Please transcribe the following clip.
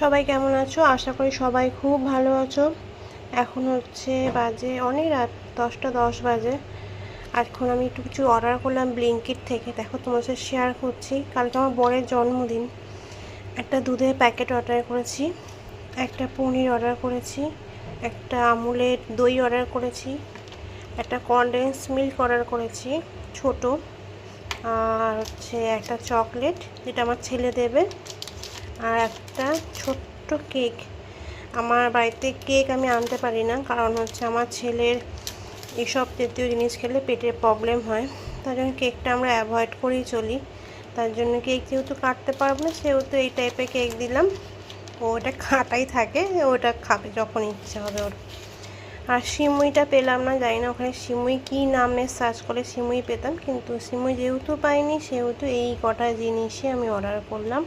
সবাই কেমন আছো? আশা করি সবাই খুব ভালো আছো। এখন হচ্ছে বাজে অনেক রাত, 10টা 10 বাজে। এখন আমি একটু কিছু অর্ডার করলাম ব্লিঙ্কিট থেকে। দেখো তোমার সাথে শেয়ার করছি। কালকে আমার বরের জন্মদিন। একটা দুধের প্যাকেট অর্ডার করেছি, একটা পনির অর্ডার করেছি, একটা আমুলের দই অর্ডার করেছি, একটা কনডেন্স মিল্ক অর্ডার করেছি ছোট, আর হচ্ছে একটা চকলেট যেটা আমার ছেলে দেবে, আর একটা ছোট্ট কেক। আমার বাড়িতে কেক আমি আনতে পারি না, কারণ হচ্ছে আমার ছেলের এইসব জাতীয় জিনিস খেলে পেটের প্রবলেম হয়। তার জন্য কেকটা আমরা অ্যাভয়েড করেই চলি। তার জন্য কেক যেহেতু কাটতে পারবো না, সেহেতু এই টাইপের কেক দিলাম। ও ওটা কাটাই থাকে, ওটা খাবে যখন ইচ্ছে হবে ওর। আর সিমুইটা পেলাম না, জানি না ওখানে সিমুই কী নামে সার্চ করে সিমুই পেতাম, কিন্তু সিমুই যেহেতু পাইনি সেহেতু এই কটা জিনিসই আমি অর্ডার করলাম।